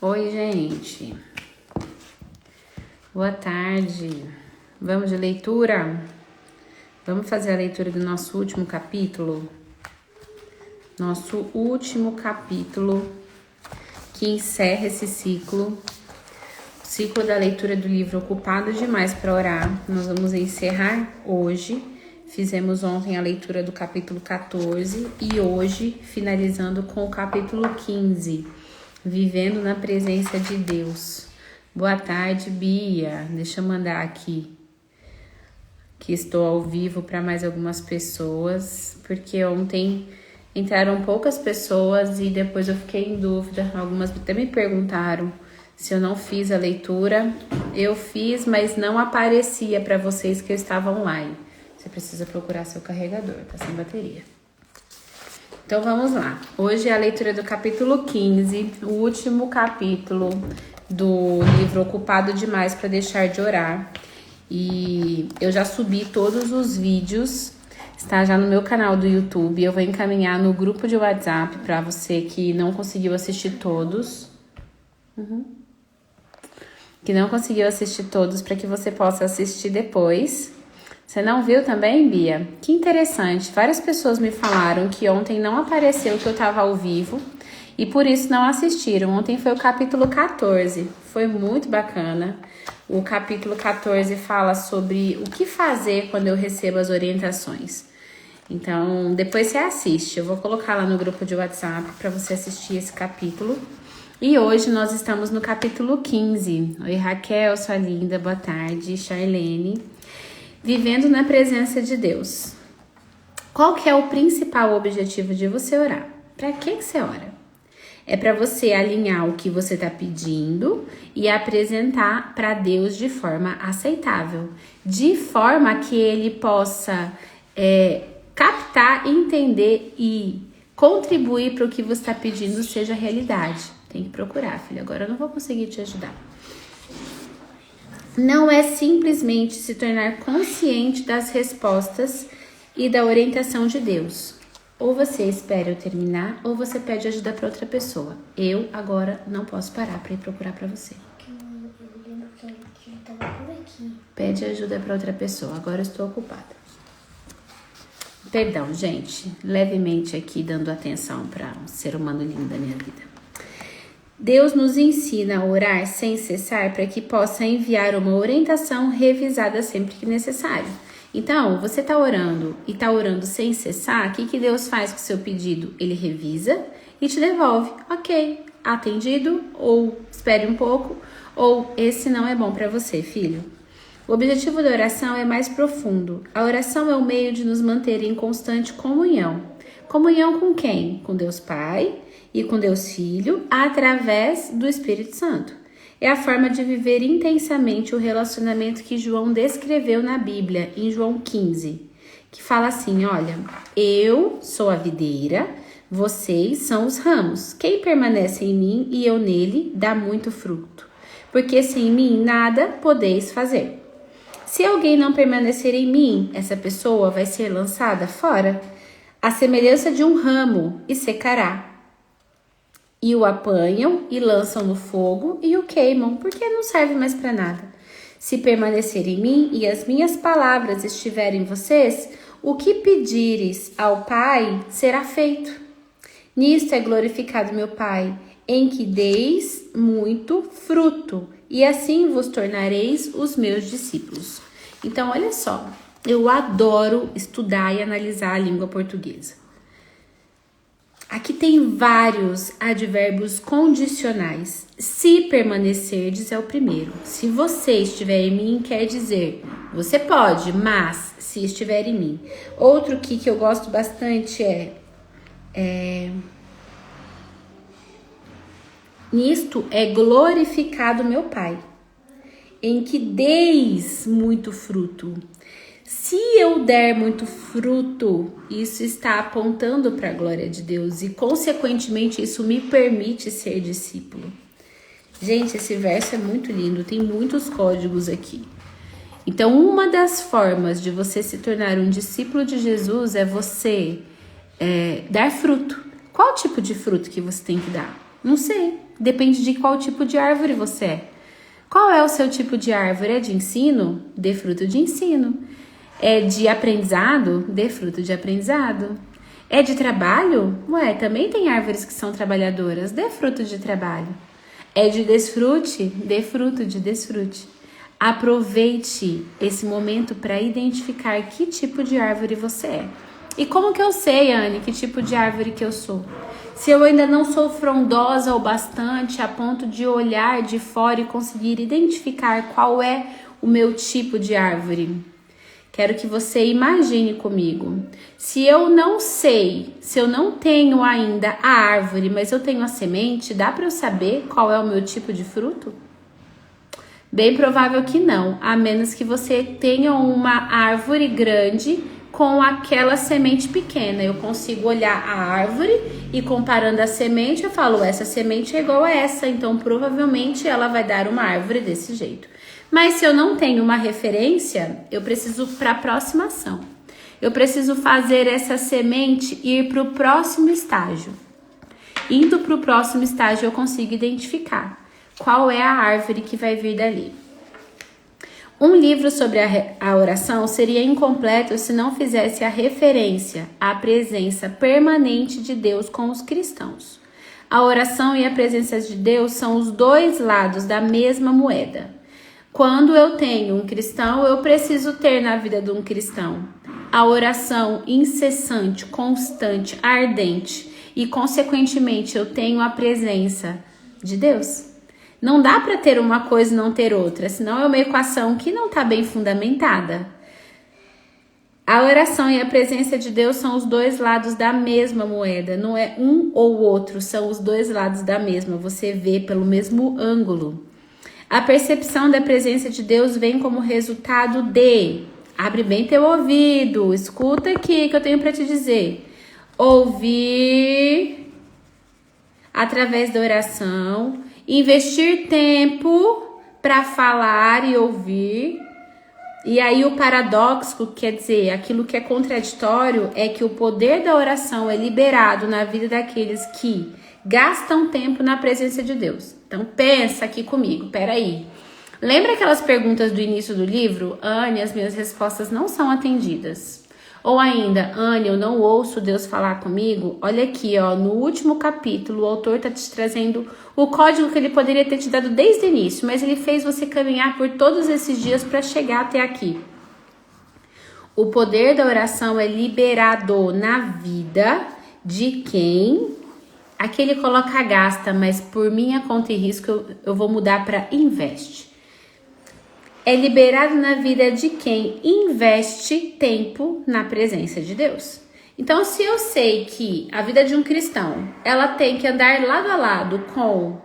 Oi, gente. Boa tarde. Vamos de leitura? Vamos fazer a leitura do nosso último capítulo? Nosso último capítulo que encerra esse ciclo. O ciclo da leitura do livro Ocupado Demais para Orar. Nós vamos encerrar hoje. Fizemos ontem a leitura do capítulo 14 e hoje finalizando com o capítulo 15. Vivendo na presença de Deus. Boa tarde, Bia. Deixa eu mandar aqui que estou ao vivo para mais algumas pessoas, porque ontem entraram poucas pessoas e depois eu fiquei em dúvida. Algumas até me perguntaram se eu não fiz a leitura. Eu fiz, mas não aparecia para vocês que eu estava online. Você precisa procurar seu carregador, tá sem bateria. Então vamos lá. Hoje é a leitura do capítulo 15, o último capítulo do livro Ocupado Demais para Deixar de Orar. E eu já subi todos os vídeos, está já no meu canal do YouTube. Eu vou encaminhar no grupo de WhatsApp para você que não conseguiu assistir todos. Que não conseguiu assistir todos, para que você possa assistir depois. Você não viu também, Bia? Que interessante. Várias pessoas me falaram que ontem não apareceu que eu estava ao vivo e por isso não assistiram. Ontem foi o capítulo 14. Foi muito bacana. O capítulo 14 fala sobre o que fazer quando eu recebo as orientações. Então, depois você assiste. Eu vou colocar lá no grupo de WhatsApp para você assistir esse capítulo. E hoje nós estamos no capítulo 15. Oi, Raquel, sua linda. Boa tarde. Charlene. Vivendo na presença de Deus. Qual que é o principal objetivo de você orar? Para que você ora? É para você alinhar o que você está pedindo e apresentar para Deus de forma aceitável. De forma que Ele possa captar, entender e contribuir para o que você está pedindo seja realidade. Tem que procurar, filha. Agora eu não vou conseguir te ajudar. Não é simplesmente se tornar consciente das respostas e da orientação de Deus. Ou você espera eu terminar, ou você pede ajuda para outra pessoa. Eu agora não posso parar para ir procurar para você. Pede ajuda para outra pessoa. Agora eu estou ocupada. Perdão, gente. Levemente aqui dando atenção para um ser humano lindo da minha vida. Deus nos ensina a orar sem cessar para que possa enviar uma orientação revisada sempre que necessário. Então, você está orando e está orando sem cessar, o que Deus faz com o seu pedido? Ele revisa e te devolve. Ok, atendido, ou espere um pouco, ou esse não é bom para você, filho. O objetivo da oração é mais profundo. A oração é o meio de nos manter em constante comunhão. Comunhão com quem? Com Deus Pai e com Deus Filho, através do Espírito Santo. É a forma de viver intensamente o relacionamento que João descreveu na Bíblia, em João 15, que fala assim, olha, eu sou a videira, vocês são os ramos. Quem permanece em mim e eu nele, dá muito fruto, porque sem mim nada podeis fazer. Se alguém não permanecer em mim, essa pessoa vai ser lançada fora, à semelhança de um ramo, e secará. E o apanham e lançam no fogo e o queimam, porque não serve mais para nada. Se permanecer em mim e as minhas palavras estiverem em vocês, o que pedires ao Pai será feito. Nisto é glorificado meu Pai, em que deis muito fruto, e assim vos tornareis os meus discípulos. Então, olha só, eu adoro estudar e analisar a língua portuguesa. Aqui tem vários advérbios condicionais. Se permanecerdes é o primeiro. Se você estiver em mim, quer dizer, você pode, mas se estiver em mim. Outro que eu gosto bastante nisto é glorificado meu Pai, em que deis muito fruto. Se eu der muito fruto, isso está apontando para a glória de Deus e, consequentemente, isso me permite ser discípulo. Gente, esse verso é muito lindo, tem muitos códigos aqui. Então, uma das formas de você se tornar um discípulo de Jesus é você dar fruto. Qual tipo de fruto que você tem que dar? Não sei. Depende de qual tipo de árvore você é. Qual é o seu tipo de árvore? É de ensino? Dê fruto de ensino. É de aprendizado? Dê fruto de aprendizado. É de trabalho? Ué, também tem árvores que são trabalhadoras. Dê fruto de trabalho. É de desfrute? Dê fruto de desfrute. Aproveite esse momento para identificar que tipo de árvore você é. E como que eu sei, Anne, que tipo de árvore que eu sou? Se eu ainda não sou frondosa o bastante a ponto de olhar de fora e conseguir identificar qual é o meu tipo de árvore. Quero que você imagine comigo. Se eu não sei, se eu não tenho ainda a árvore, mas eu tenho a semente, dá para eu saber qual é o meu tipo de fruto? Bem provável que não, a menos que você tenha uma árvore grande com aquela semente pequena. Eu consigo olhar a árvore e comparando a semente, eu falo, essa semente é igual a essa, então provavelmente ela vai dar uma árvore desse jeito. Mas se eu não tenho uma referência, eu preciso para aproximação. Eu preciso fazer essa semente ir para o próximo estágio. Indo para o próximo estágio, eu consigo identificar qual é a árvore que vai vir dali. Um livro sobre a oração seria incompleto se não fizesse a referência à presença permanente de Deus com os cristãos. A oração e a presença de Deus são os dois lados da mesma moeda. Quando eu tenho um cristão, eu preciso ter na vida de um cristão a oração incessante, constante, ardente e, consequentemente, eu tenho a presença de Deus. Não dá para ter uma coisa e não ter outra, senão é uma equação que não está bem fundamentada. A oração e a presença de Deus são os dois lados da mesma moeda, não é um ou outro, são os dois lados da mesma, você vê pelo mesmo ângulo. A percepção da presença de Deus vem como resultado de... Abre bem teu ouvido, escuta aqui que eu tenho para te dizer. Ouvir através da oração, investir tempo para falar e ouvir. E aí o paradoxo, quer dizer, aquilo que é contraditório, é que o poder da oração é liberado na vida daqueles que gastam tempo na presença de Deus. Então pensa aqui comigo, peraí. Lembra aquelas perguntas do início do livro? Anne, as minhas respostas não são atendidas. Ou ainda, Anne, eu não ouço Deus falar comigo. Olha aqui, ó, no último capítulo, o autor está te trazendo o código que ele poderia ter te dado desde o início, mas ele fez você caminhar por todos esses dias para chegar até aqui. O poder da oração é liberado na vida de quem... Aqui ele coloca gasta, mas por minha conta e risco eu vou mudar para investe. É liberado na vida de quem investe tempo na presença de Deus. Então, se eu sei que a vida de um cristão, ela tem que andar lado a lado com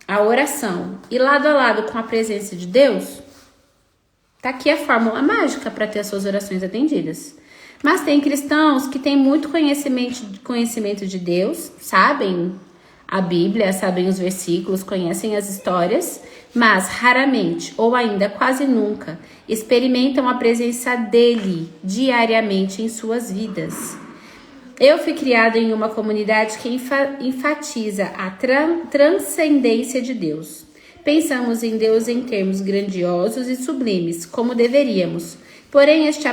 a oração e lado a lado com a presença de Deus, tá aqui a fórmula mágica para ter as suas orações atendidas. Mas tem cristãos que têm muito conhecimento de Deus, sabem a Bíblia, sabem os versículos, conhecem as histórias, mas raramente, ou ainda quase nunca, experimentam a presença dele diariamente em suas vidas. Eu fui criada em uma comunidade que enfatiza a transcendência de Deus. Pensamos em Deus em termos grandiosos e sublimes, como deveríamos. Porém, esse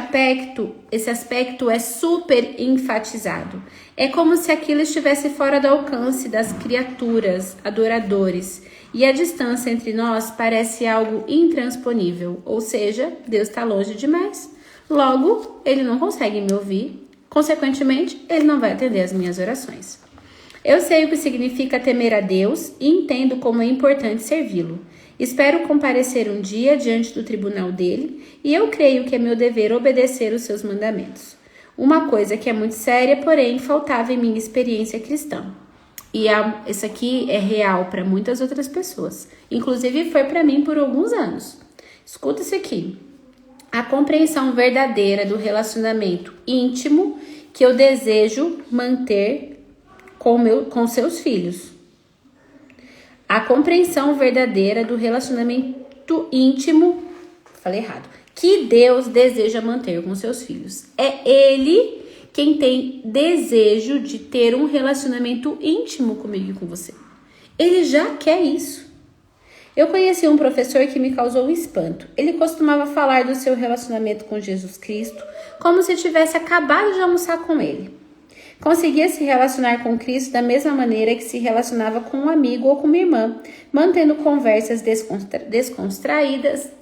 aspecto é super enfatizado. É como se aquilo estivesse fora do alcance das criaturas, adoradores, e a distância entre nós parece algo intransponível, ou seja, Deus está longe demais. Logo, ele não consegue me ouvir, consequentemente, ele não vai atender as minhas orações. Eu sei o que significa temer a Deus e entendo como é importante servi-lo. Espero comparecer um dia diante do tribunal dele e eu creio que é meu dever obedecer os seus mandamentos. Uma coisa que é muito séria, porém faltava em minha experiência cristã. E isso aqui é real para muitas outras pessoas. Inclusive foi para mim por alguns anos. Escuta isso aqui. A compreensão verdadeira do relacionamento íntimo que eu desejo manter com seus filhos. A compreensão verdadeira do relacionamento íntimo, falei errado, que Deus deseja manter com seus filhos. É Ele quem tem desejo de ter um relacionamento íntimo comigo e com você. Ele já quer isso. Eu conheci um professor que me causou um espanto. Ele costumava falar do seu relacionamento com Jesus Cristo como se tivesse acabado de almoçar com ele. Conseguia se relacionar com Cristo da mesma maneira que se relacionava com um amigo ou com uma irmã, mantendo conversas descontraídas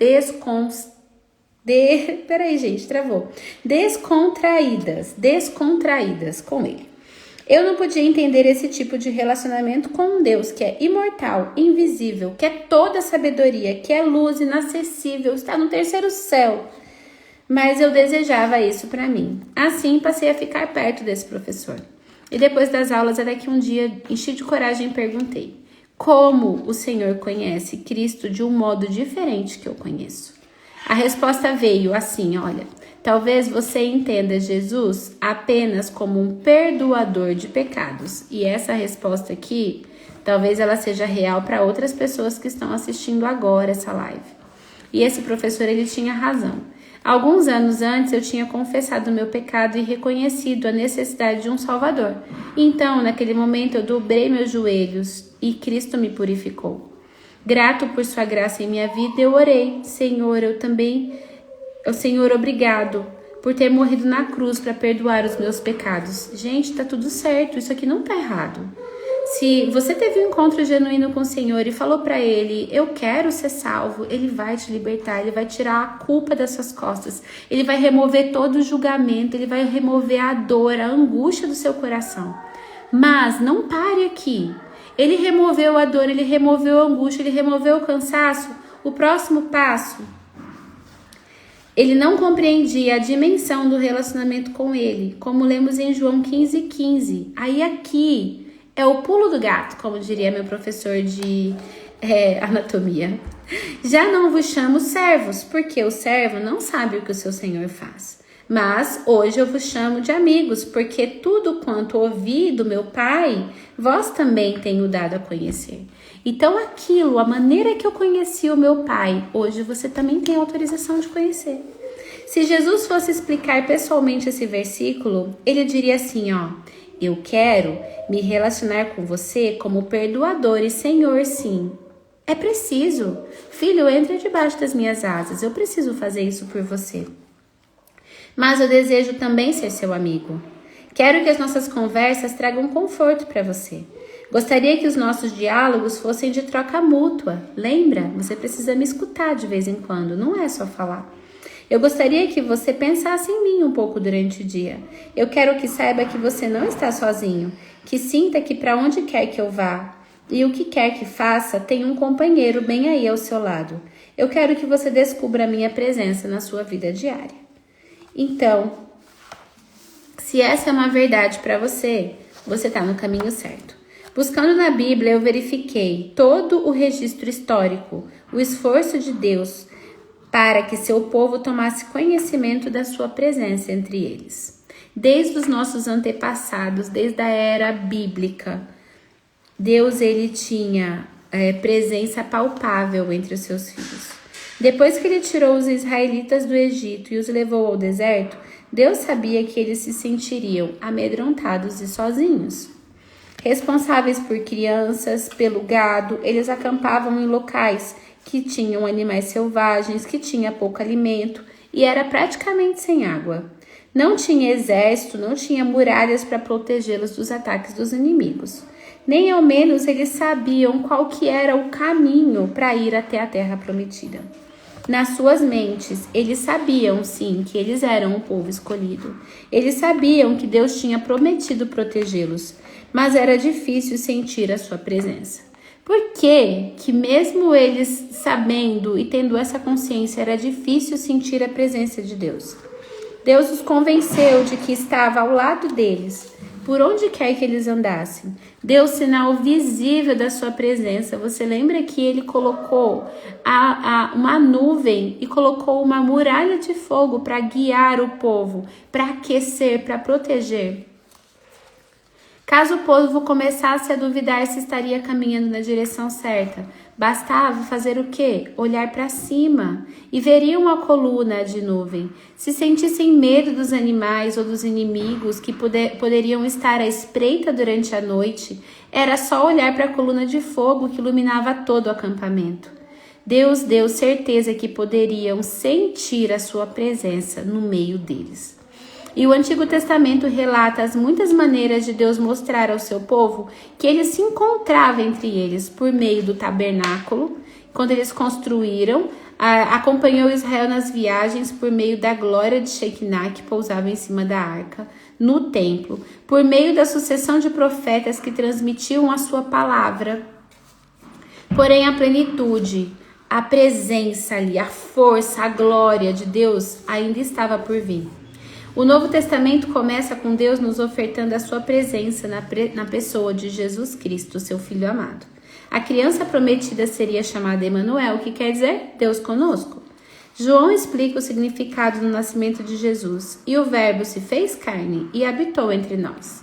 com ele. Eu não podia entender esse tipo de relacionamento com um Deus que é imortal, invisível, que é toda sabedoria, que é luz, inacessível, está no terceiro céu. Mas eu desejava isso para mim. Assim, passei a ficar perto desse professor. E depois das aulas, até que um dia, enchi de coragem e perguntei: como o Senhor conhece Cristo de um modo diferente que eu conheço? A resposta veio assim, olha: talvez você entenda Jesus apenas como um perdoador de pecados. E essa resposta aqui, talvez ela seja real para outras pessoas que estão assistindo agora essa live. E esse professor, ele tinha razão. Alguns anos antes, eu tinha confessado o meu pecado e reconhecido a necessidade de um Salvador. Então, naquele momento, eu dobrei meus joelhos e Cristo me purificou. Grato por sua graça em minha vida, eu orei: Senhor, Senhor, obrigado por ter morrido na cruz para perdoar os meus pecados. Gente, tá tudo certo, isso aqui não tá errado. Se você teve um encontro genuíno com o Senhor e falou para Ele: eu quero ser salvo, Ele vai te libertar, Ele vai tirar a culpa das suas costas, Ele vai remover todo o julgamento, Ele vai remover a dor, a angústia do seu coração. Mas não pare aqui. Ele removeu a dor, Ele removeu a angústia, Ele removeu o cansaço. O próximo passo, ele não compreendia a dimensão do relacionamento com Ele, como lemos em João 15:15. Aí aqui é o pulo do gato, como diria meu professor de anatomia. Já não vos chamo servos, porque o servo não sabe o que o seu senhor faz. Mas hoje eu vos chamo de amigos, porque tudo quanto ouvi do meu Pai, vós também tenho dado a conhecer. Então a maneira que eu conheci o meu Pai, hoje você também tem autorização de conhecer. Se Jesus fosse explicar pessoalmente esse versículo, ele diria assim, eu quero me relacionar com você como perdoador e Senhor, sim. É preciso. Filho, entre debaixo das minhas asas. Eu preciso fazer isso por você. Mas eu desejo também ser seu amigo. Quero que as nossas conversas tragam conforto para você. Gostaria que os nossos diálogos fossem de troca mútua. Lembra? Você precisa me escutar de vez em quando, não é só falar. Eu gostaria que você pensasse em mim um pouco durante o dia. Eu quero que saiba que você não está sozinho, que sinta que para onde quer que eu vá e o que quer que faça, tem um companheiro bem aí ao seu lado. Eu quero que você descubra a minha presença na sua vida diária. Então, se essa é uma verdade para você, você está no caminho certo. Buscando na Bíblia, eu verifiquei todo o registro histórico, o esforço de Deus para que seu povo tomasse conhecimento da sua presença entre eles. Desde os nossos antepassados, desde a era bíblica, Deus ele tinha presença palpável entre os seus filhos. Depois que ele tirou os israelitas do Egito e os levou ao deserto, Deus sabia que eles se sentiriam amedrontados e sozinhos. Responsáveis por crianças, pelo gado, eles acampavam em locais que tinham animais selvagens, que tinha pouco alimento e era praticamente sem água. Não tinha exército, não tinha muralhas para protegê-los dos ataques dos inimigos. Nem ao menos eles sabiam qual que era o caminho para ir até a terra prometida. Nas suas mentes, eles sabiam sim que eles eram o povo escolhido. Eles sabiam que Deus tinha prometido protegê-los, mas era difícil sentir a sua presença. Por que mesmo eles sabendo e tendo essa consciência, era difícil sentir a presença de Deus? Deus os convenceu de que estava ao lado deles, por onde quer que eles andassem. Deu sinal visível da sua presença. Você lembra que ele colocou uma nuvem e colocou uma muralha de fogo para guiar o povo, para aquecer, para proteger? Caso o povo começasse a duvidar se estaria caminhando na direção certa, bastava fazer o quê? Olhar para cima e veriam a coluna de nuvem. Se sentissem medo dos animais ou dos inimigos que poderiam estar à espreita durante a noite, era só olhar para a coluna de fogo que iluminava todo o acampamento. Deus deu certeza que poderiam sentir a sua presença no meio deles. E o Antigo Testamento relata as muitas maneiras de Deus mostrar ao seu povo que ele se encontrava entre eles por meio do tabernáculo, quando eles construíram, acompanhou Israel nas viagens por meio da glória de Shekinah que pousava em cima da arca, no templo, por meio da sucessão de profetas que transmitiam a sua palavra. Porém, a plenitude, a presença ali, a força, a glória de Deus ainda estava por vir. O Novo Testamento começa com Deus nos ofertando a sua presença na pessoa de Jesus Cristo, seu Filho amado. A criança prometida seria chamada Emanuel, que quer dizer Deus conosco. João explica o significado do nascimento de Jesus. E o Verbo se fez carne e habitou entre nós.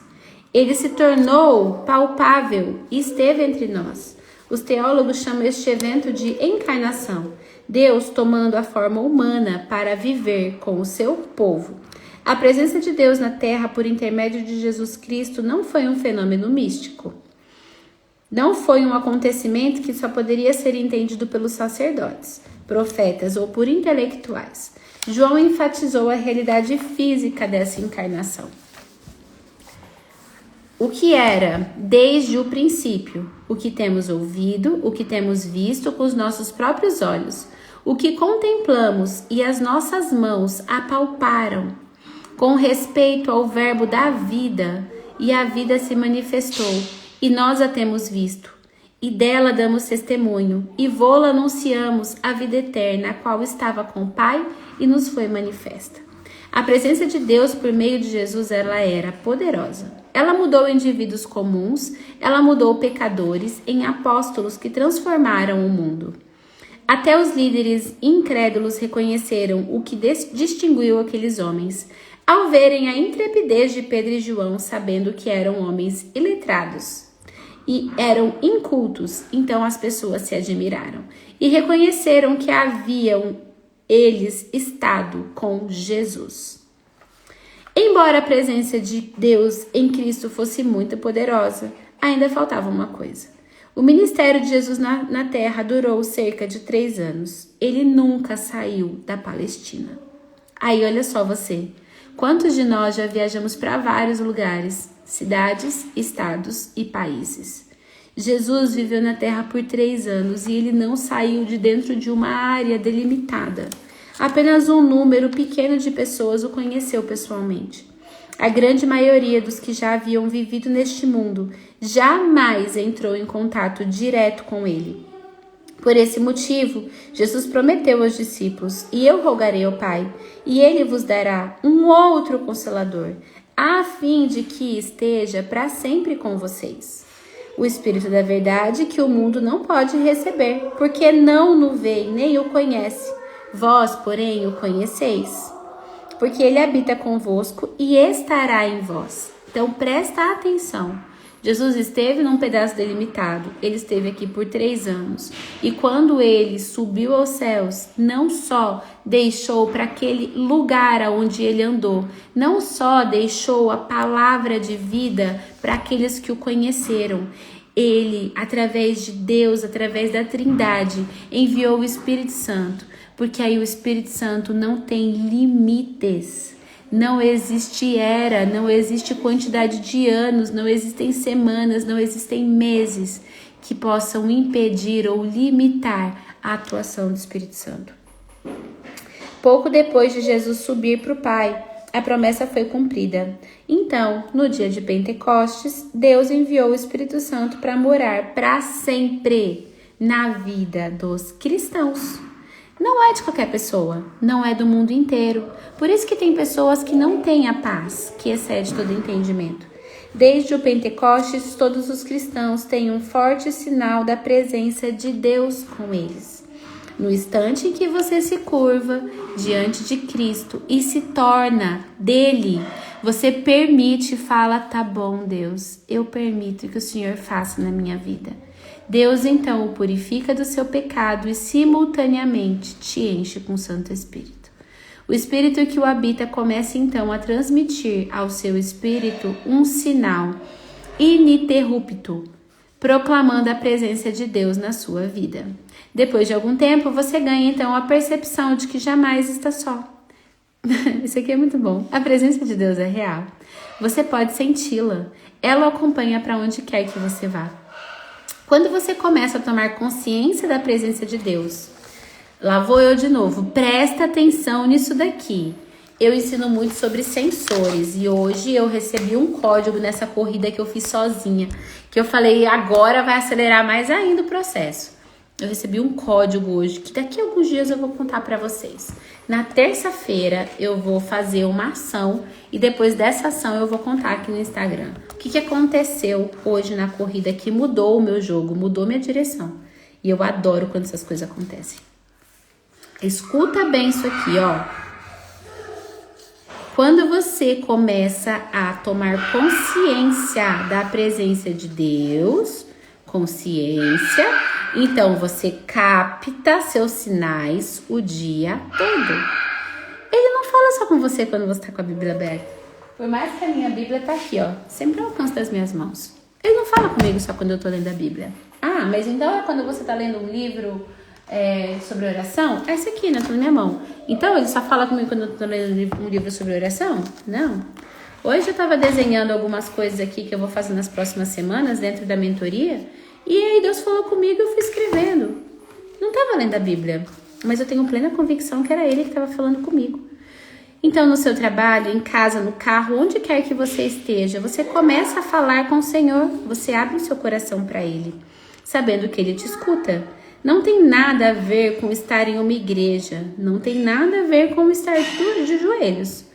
Ele se tornou palpável e esteve entre nós. Os teólogos chamam este evento de encarnação. Deus tomando a forma humana para viver com o seu povo. A presença de Deus na terra por intermédio de Jesus Cristo não foi um fenômeno místico. Não foi um acontecimento que só poderia ser entendido pelos sacerdotes, profetas ou por intelectuais. João enfatizou a realidade física dessa encarnação. O que era, desde o princípio, o que temos ouvido, o que temos visto com os nossos próprios olhos, o que contemplamos e as nossas mãos apalparam, com respeito ao verbo da vida, e a vida se manifestou, e nós a temos visto, e dela damos testemunho, e vô-la anunciamos a vida eterna, a qual estava com o Pai e nos foi manifesta. A presença de Deus por meio de Jesus, ela era poderosa. Ela mudou indivíduos comuns, ela mudou pecadores em apóstolos que transformaram o mundo. Até os líderes incrédulos reconheceram o que distinguiu aqueles homens, ao verem a intrepidez de Pedro e João, sabendo que eram homens iletrados e eram incultos, então as pessoas se admiraram e reconheceram que haviam eles estado com Jesus. Embora a presença de Deus em Cristo fosse muito poderosa, ainda faltava uma coisa. O ministério de Jesus na terra durou cerca de 3 anos. Ele nunca saiu da Palestina. Aí olha só você. Quantos de nós já viajamos para vários lugares, cidades, estados e países? Jesus viveu na terra por 3 anos e ele não saiu de dentro de uma área delimitada. Apenas um número pequeno de pessoas o conheceu pessoalmente. A grande maioria dos que já haviam vivido neste mundo jamais entrou em contato direto com ele. Por esse motivo, Jesus prometeu aos discípulos: e eu rogarei ao Pai, e ele vos dará um outro Consolador, a fim de que esteja para sempre com vocês. O Espírito da verdade que o mundo não pode receber, porque não o vê nem o conhece. Vós, porém, o conheceis, porque ele habita convosco e estará em vós. Então, presta atenção. Jesus esteve num pedaço delimitado, ele esteve aqui por 3 anos. E quando ele subiu aos céus, não só deixou para aquele lugar onde ele andou, não só deixou a palavra de vida para aqueles que o conheceram, ele, através de Deus, através da Trindade, enviou o Espírito Santo, porque aí o Espírito Santo não tem limites. Não existe era, não existe quantidade de anos, não existem semanas, não existem meses que possam impedir ou limitar a atuação do Espírito Santo. Pouco depois de Jesus subir para o Pai, a promessa foi cumprida. Então, no dia de Pentecostes, Deus enviou o Espírito Santo para morar para sempre na vida dos cristãos. Não é de qualquer pessoa, não é do mundo inteiro. Por isso que tem pessoas que não têm a paz, que excede todo entendimento. Desde o Pentecostes, todos os cristãos têm um forte sinal da presença de Deus com eles. No instante em que você se curva diante de Cristo e se torna dele, Você permite e fala, tá bom, Deus, eu permito que o Senhor faça na minha vida. Deus então o purifica do seu pecado e simultaneamente te enche com o Santo Espírito. O Espírito que o habita começa então a transmitir ao seu espírito um sinal ininterrupto, proclamando a presença de Deus na sua vida. Depois de algum tempo, você ganha então a percepção de que jamais está só. Isso aqui é muito bom. A presença de Deus é real. Você pode senti-la. Ela o acompanha para onde quer que você vá. Quando você começa a tomar consciência da presença de Deus, lá vou eu de novo, presta atenção nisso daqui. Eu ensino muito sobre sensores e hoje eu recebi um código nessa corrida que eu fiz sozinha, que eu falei, agora vai acelerar mais ainda o processo. Eu recebi um código hoje, que daqui a alguns dias eu vou contar para vocês. Na terça-feira eu vou fazer uma ação e depois dessa ação eu vou contar aqui no Instagram. O que aconteceu hoje na corrida que mudou o meu jogo, mudou minha direção. E eu adoro quando essas coisas acontecem. Escuta bem isso aqui, ó. Quando você começa a tomar consciência da presença de Deus, então você capta seus sinais o dia todo. Ele não fala só com você quando você está com a Bíblia aberta. Por mais que a minha Bíblia tá aqui, ó, sempre ao alcance das minhas mãos. Ele não fala comigo só quando eu tô lendo a Bíblia. Ah, mas então é quando você tá lendo um livro sobre oração? É esse aqui, né? Tá na minha mão. Então ele só fala comigo quando eu tô lendo um livro sobre oração? Não. Hoje eu tava desenhando algumas coisas aqui que eu vou fazer nas próximas semanas dentro da mentoria. E aí Deus falou comigo e eu fui escrevendo. Não tava lendo a Bíblia, mas eu tenho plena convicção que era Ele que estava falando comigo. Então, no seu trabalho, em casa, no carro, onde quer que você esteja, você começa a falar com o Senhor, você abre o seu coração para Ele, sabendo que Ele te escuta. Não tem nada a ver com estar em uma igreja, não tem nada a ver com estar de joelhos.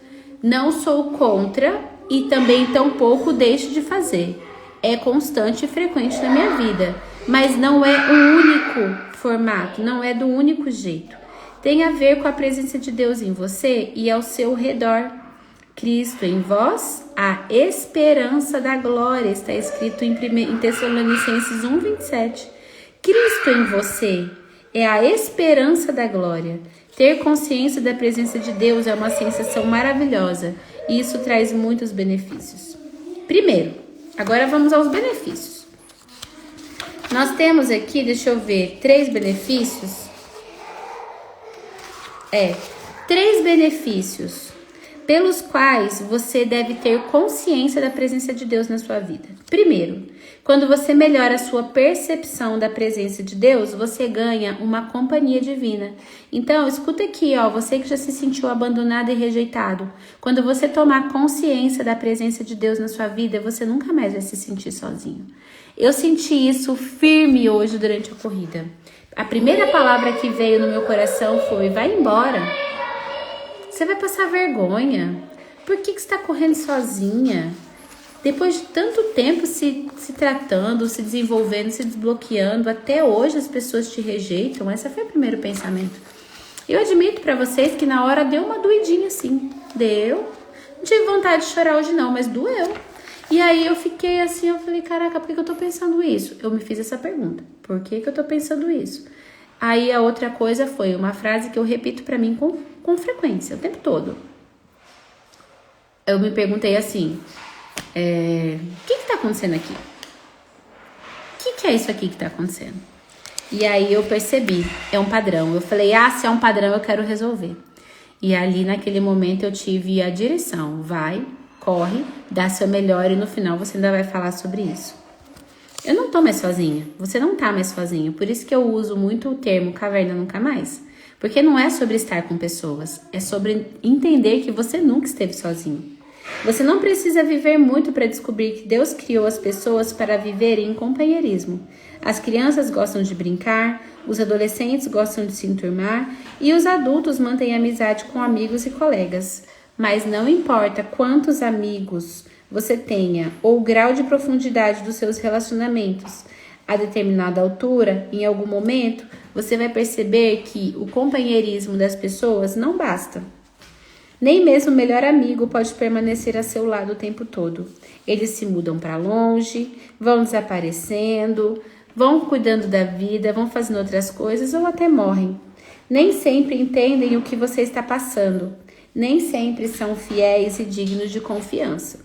Não sou contra e também tampouco deixo de fazer. É constante e frequente na minha vida, mas não é o único formato, não é do único jeito. Tem a ver com a presença de Deus em você e ao seu redor. Cristo em vós, a esperança da glória, está escrito em Tessalonicenses 1:27. Cristo em você é a esperança da glória. Ter consciência da presença de Deus é uma sensação maravilhosa e isso traz muitos benefícios. Primeiro, agora vamos aos benefícios. Nós temos aqui, deixa eu ver, 3 benefícios. 3 benefícios pelos quais você deve ter consciência da presença de Deus na sua vida. Primeiro, quando você melhora a sua percepção da presença de Deus, você ganha uma companhia divina. Então, escuta aqui, ó, você que já se sentiu abandonado e rejeitado. Quando você tomar consciência da presença de Deus na sua vida, você nunca mais vai se sentir sozinho. Eu senti isso firme hoje durante a corrida. A primeira palavra que veio no meu coração foi, vai embora. Você vai passar vergonha. Por que você está correndo sozinha? Depois de tanto tempo se tratando, se desenvolvendo, se desbloqueando, até hoje as pessoas te rejeitam. Esse foi o primeiro pensamento. Eu admito para vocês que na hora deu uma doidinha assim. Deu. Não tive vontade de chorar hoje não, mas doeu. E aí eu fiquei assim, eu falei, caraca, por que eu tô pensando isso? Eu me fiz essa pergunta. Por que eu tô pensando isso? Aí a outra coisa foi uma frase que eu repito pra mim com frequência, o tempo todo. Eu me perguntei assim, o que tá acontecendo aqui? O que é isso aqui que tá acontecendo? E aí eu percebi, é um padrão. Eu falei, se é um padrão eu quero resolver. E ali naquele momento eu tive a direção, vai, corre, dá seu melhor e no final você ainda vai falar sobre isso. Eu não tô mais sozinha, você não tá mais sozinho, por isso que eu uso muito o termo caverna nunca mais. Porque não é sobre estar com pessoas, é sobre entender que você nunca esteve sozinho. Você não precisa viver muito para descobrir que Deus criou as pessoas para viverem em companheirismo. As crianças gostam de brincar, os adolescentes gostam de se enturmar e os adultos mantêm amizade com amigos e colegas. Mas não importa quantos amigos você tenha ou o grau de profundidade dos seus relacionamentos, a determinada altura, em algum momento, você vai perceber que o companheirismo das pessoas não basta. Nem mesmo o melhor amigo pode permanecer a seu lado o tempo todo. Eles se mudam para longe, vão desaparecendo, vão cuidando da vida, vão fazendo outras coisas ou até morrem. Nem sempre entendem o que você está passando. Nem sempre são fiéis e dignos de confiança.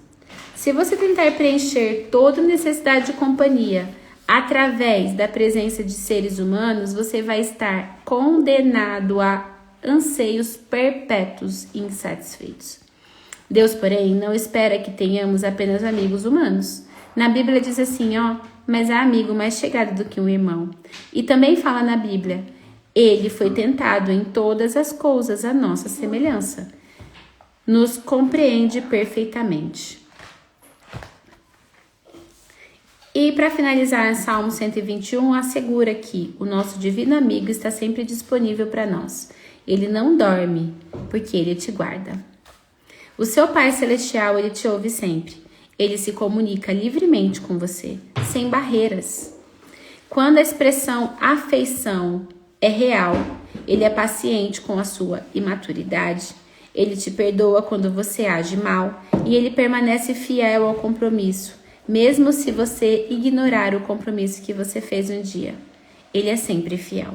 Se você tentar preencher toda necessidade de companhia através da presença de seres humanos, você vai estar condenado a anseios perpétuos e insatisfeitos. Deus, porém, não espera que tenhamos apenas amigos humanos. Na Bíblia diz assim, mas há amigo mais chegado do que um irmão. E também fala na Bíblia, ele foi tentado em todas as coisas à nossa semelhança. Nos compreende perfeitamente. E para finalizar, Salmo 121 assegura que o nosso divino amigo está sempre disponível para nós. Ele não dorme, porque ele te guarda. O seu Pai Celestial, ele te ouve sempre. Ele se comunica livremente com você, sem barreiras. Quando a expressão afeição é real, ele é paciente com a sua imaturidade, ele te perdoa quando você age mal e ele permanece fiel ao compromisso, mesmo se você ignorar o compromisso que você fez um dia. Ele é sempre fiel.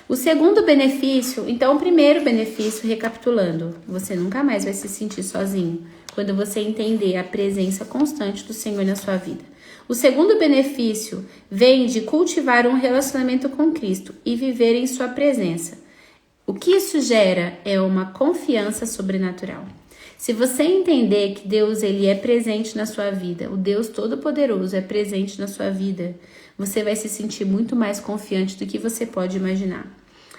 O segundo benefício, então o primeiro benefício, recapitulando, você nunca mais vai se sentir sozinho quando você entender a presença constante do Senhor na sua vida. O segundo benefício vem de cultivar um relacionamento com Cristo e viver em sua presença. O que isso gera é uma confiança sobrenatural. Se você entender que Deus ele é presente na sua vida, o Deus Todo-Poderoso é presente na sua vida, você vai se sentir muito mais confiante do que você pode imaginar.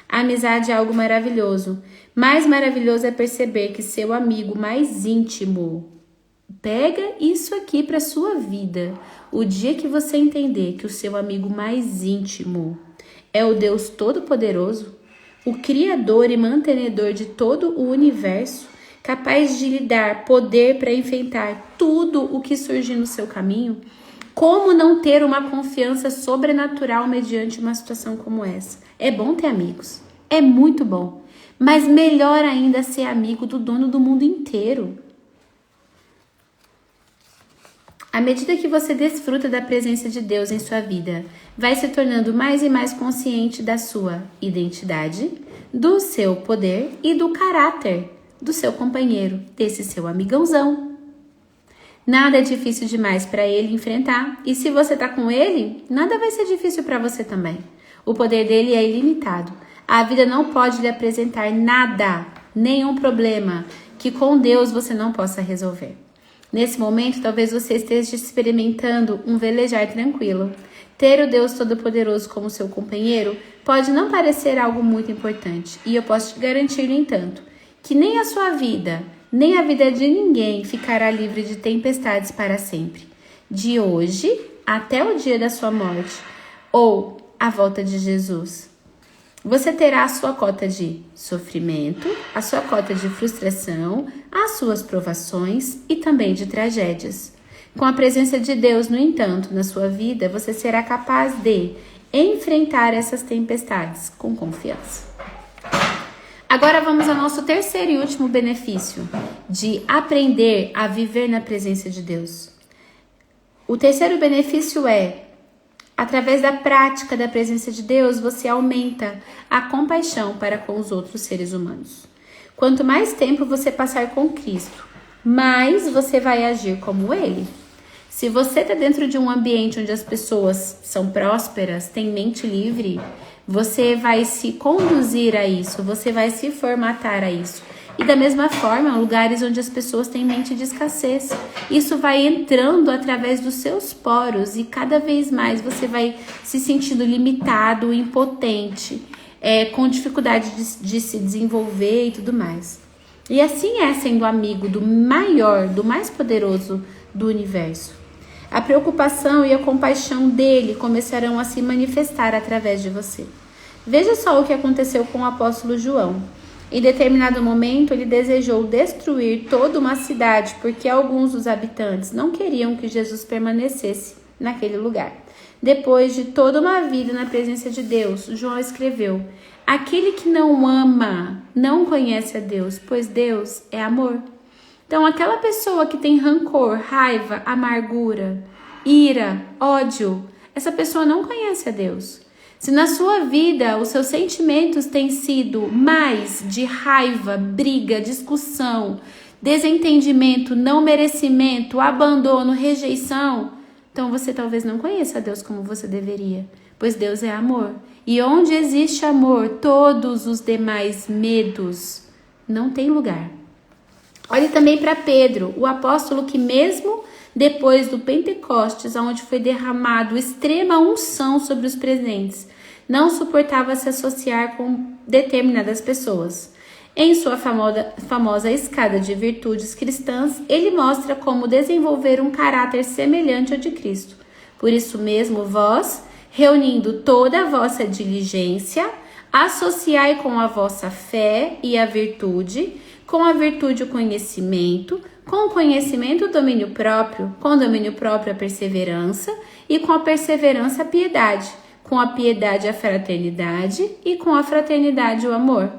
A amizade é algo maravilhoso. Mais maravilhoso é perceber que seu amigo mais íntimo, pega isso aqui para sua vida. O dia que você entender que o seu amigo mais íntimo é o Deus Todo-Poderoso, o Criador e mantenedor de todo o universo, capaz de lhe dar poder para enfrentar tudo o que surgir no seu caminho, como não ter uma confiança sobrenatural mediante uma situação como essa? É bom ter amigos, é muito bom, mas melhor ainda ser amigo do dono do mundo inteiro. À medida que você desfruta da presença de Deus em sua vida, vai se tornando mais e mais consciente da sua identidade, do seu poder e do caráter do seu companheiro, desse seu amigãozão. Nada é difícil demais para ele enfrentar, e se você tá com ele, nada vai ser difícil para você também. O poder dele é ilimitado. A vida não pode lhe apresentar nada, nenhum problema que com Deus você não possa resolver. Nesse momento, talvez você esteja experimentando um velejar tranquilo. Ter o Deus Todo-Poderoso como seu companheiro pode não parecer algo muito importante, e eu posso te garantir, no entanto, que nem a sua vida, nem a vida de ninguém ficará livre de tempestades para sempre. De hoje até o dia da sua morte ou a volta de Jesus. Você terá a sua cota de sofrimento, a sua cota de frustração, as suas provações e também de tragédias. Com a presença de Deus, no entanto, na sua vida, você será capaz de enfrentar essas tempestades com confiança. Agora vamos ao nosso terceiro e último benefício, de aprender a viver na presença de Deus. O terceiro benefício é, através da prática da presença de Deus, você aumenta a compaixão para com os outros seres humanos. Quanto mais tempo você passar com Cristo, mais você vai agir como Ele. Se você está dentro de um ambiente onde as pessoas são prósperas, têm mente livre, você vai se conduzir a isso, você vai se formatar a isso. E da mesma forma, lugares onde as pessoas têm mente de escassez, isso vai entrando através dos seus poros e cada vez mais você vai se sentindo limitado, impotente, com dificuldade de se desenvolver e tudo mais. E assim é sendo amigo do maior, do mais poderoso do universo. A preocupação e a compaixão dele começarão a se manifestar através de você. Veja só o que aconteceu com o apóstolo João. Em determinado momento, ele desejou destruir toda uma cidade porque alguns dos habitantes não queriam que Jesus permanecesse naquele lugar. Depois de toda uma vida na presença de Deus, João escreveu: aquele que não ama não conhece a Deus, pois Deus é amor. Então, aquela pessoa que tem rancor, raiva, amargura, ira, ódio, essa pessoa não conhece a Deus. Se na sua vida os seus sentimentos têm sido mais de raiva, briga, discussão, desentendimento, não merecimento, abandono, rejeição, então você talvez não conheça a Deus como você deveria, pois Deus é amor. E onde existe amor, todos os demais medos não têm lugar. Olhe também para Pedro, o apóstolo que mesmo depois do Pentecostes, onde foi derramado extrema unção sobre os presentes, não suportava se associar com determinadas pessoas. Em sua famosa escada de virtudes cristãs, ele mostra como desenvolver um caráter semelhante ao de Cristo. Por isso mesmo, vós, reunindo toda a vossa diligência, associai com a vossa fé e a virtude, com a virtude o conhecimento, com o conhecimento o domínio próprio, com o domínio próprio a perseverança, e com a perseverança a piedade, com a piedade a fraternidade, e com a fraternidade o amor.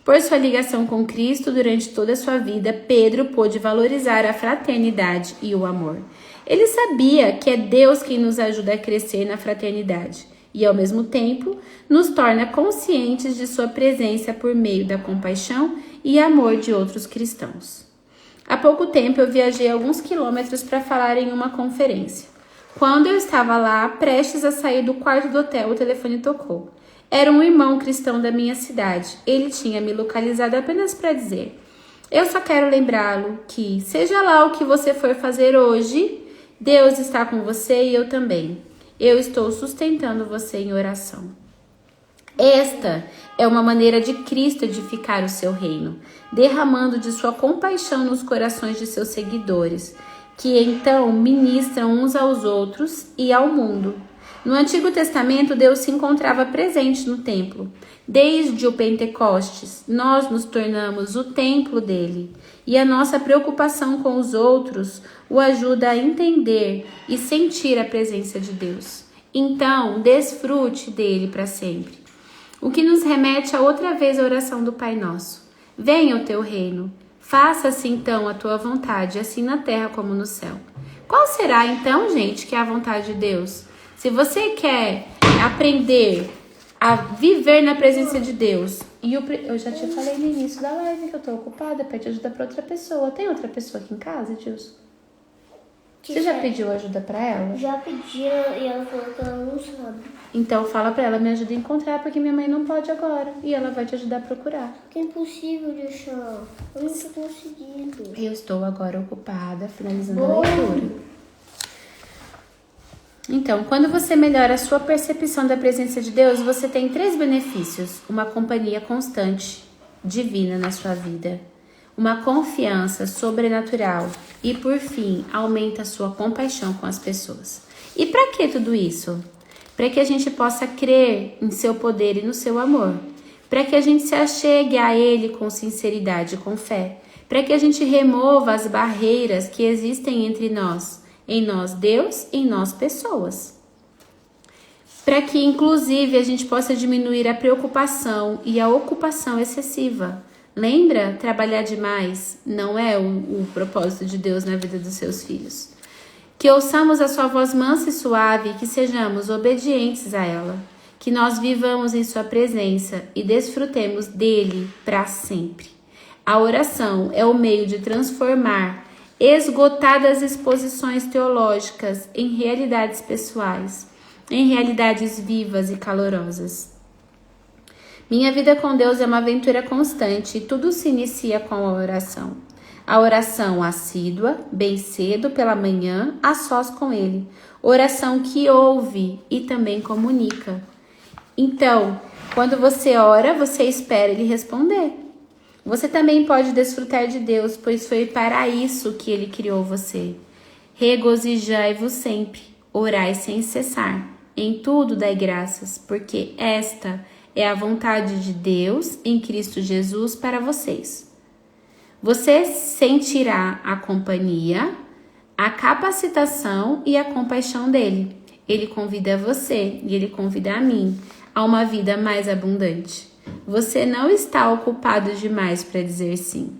Por sua ligação com Cristo durante toda a sua vida, Pedro pôde valorizar a fraternidade e o amor. Ele sabia que é Deus quem nos ajuda a crescer na fraternidade e, ao mesmo tempo, nos torna conscientes de sua presença por meio da compaixão e amor de outros cristãos. Há pouco tempo eu viajei alguns quilômetros para falar em uma conferência. Quando eu estava lá, prestes a sair do quarto do hotel, o telefone tocou. Era um irmão cristão da minha cidade. Ele tinha me localizado apenas para dizer: eu só quero lembrá-lo que, seja lá o que você for fazer hoje, Deus está com você e eu também. Eu estou sustentando você em oração. Esta é uma maneira de Cristo edificar o seu reino, derramando de sua compaixão nos corações de seus seguidores, que então ministram uns aos outros e ao mundo. No Antigo Testamento, Deus se encontrava presente no templo. Desde o Pentecostes, nós nos tornamos o templo dele, e a nossa preocupação com os outros o ajuda a entender e sentir a presença de Deus. Então, desfrute dele para sempre. O que nos remete a outra vez a oração do Pai Nosso. Venha o teu reino. Faça-se então a tua vontade, assim na terra como no céu. Qual será então, gente, que é a vontade de Deus? Se você quer aprender a viver na presença de Deus, e eu já te falei no início da live que eu tô ocupada, pede ajuda para outra pessoa. Tem outra pessoa aqui em casa, Edilson? Você já pediu ajuda para ela? Já pedi e ela falou que ela não sabe. Então fala para ela, me ajuda a encontrar, porque minha mãe não pode agora. E ela vai te ajudar a procurar. Que é impossível de achar. Eu não tô conseguindo. Eu estou agora ocupada, finalizando a leitura. Então, quando você melhora a sua percepção da presença de Deus, você tem 3 benefícios. Uma companhia constante, divina na sua vida. Uma confiança sobrenatural. E, por fim, aumenta a sua compaixão com as pessoas. E para que tudo isso? Para que a gente possa crer em seu poder e no seu amor. Para que a gente se achegue a Ele com sinceridade e com fé. Para que a gente remova as barreiras que existem entre nós. Em nós, Deus, em nós, pessoas. Para que, inclusive, a gente possa diminuir a preocupação e a ocupação excessiva. Lembra? Trabalhar demais não é o propósito de Deus na vida dos seus filhos. Que ouçamos a sua voz mansa e suave e que sejamos obedientes a ela. Que nós vivamos em sua presença e desfrutemos dele para sempre. A oração é o meio de transformar esgotadas exposições teológicas em realidades pessoais, em realidades vivas e calorosas. Minha vida com Deus é uma aventura constante e tudo se inicia com a oração. A oração assídua, bem cedo pela manhã, a sós com Ele. Oração que ouve e também comunica. Então, quando você ora, você espera Ele responder. Você também pode desfrutar de Deus, pois foi para isso que Ele criou você. Regozijai-vos sempre, orai sem cessar. Em tudo dai graças, porque esta é a vontade de Deus em Cristo Jesus para vocês. Você sentirá a companhia, a capacitação e a compaixão dele. Ele convida você e Ele convida a mim a uma vida mais abundante. Você não está ocupado demais para dizer sim.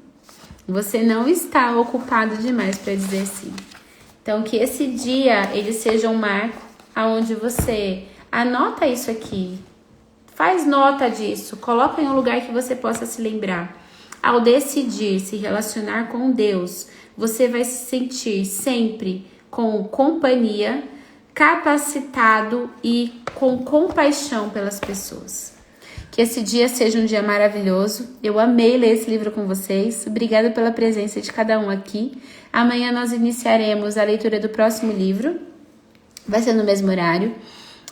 Você não está ocupado demais para dizer sim. Então, que esse dia ele seja um marco aonde você anota isso aqui, faz nota disso, coloca em um lugar que você possa se lembrar. Ao decidir se relacionar com Deus, você vai se sentir sempre com companhia, capacitado e com compaixão pelas pessoas. Que esse dia seja um dia maravilhoso. Eu amei ler esse livro com vocês. Obrigada pela presença de cada um aqui. Amanhã nós iniciaremos a leitura do próximo livro. Vai ser no mesmo horário.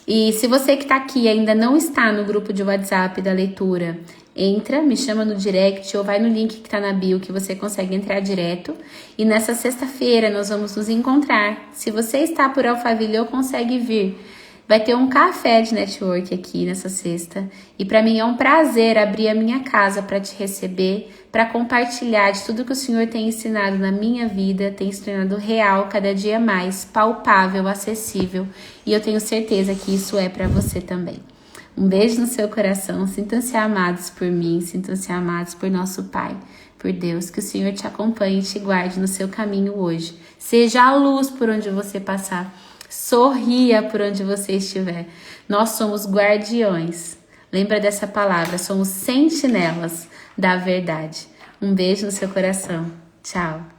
E se você que está aqui ainda não está no grupo de WhatsApp da leitura, entra, me chama no direct ou vai no link que está na bio que você consegue entrar direto. E nessa sexta-feira nós vamos nos encontrar. Se você está por Alphaville ou consegue vir, vai ter um café de network aqui nessa sexta. E para mim é um prazer abrir a minha casa para te receber, para compartilhar de tudo que o Senhor tem ensinado na minha vida, tem se tornado real cada dia mais, palpável, acessível. E eu tenho certeza que isso é para você também. Um beijo no seu coração, sintam-se amados por mim, sintam-se amados por nosso Pai, por Deus. Que o Senhor te acompanhe e te guarde no seu caminho hoje. Seja a luz por onde você passar. Sorria por onde você estiver. Nós somos guardiões. Lembra dessa palavra, somos sentinelas da verdade. Um beijo no seu coração. Tchau.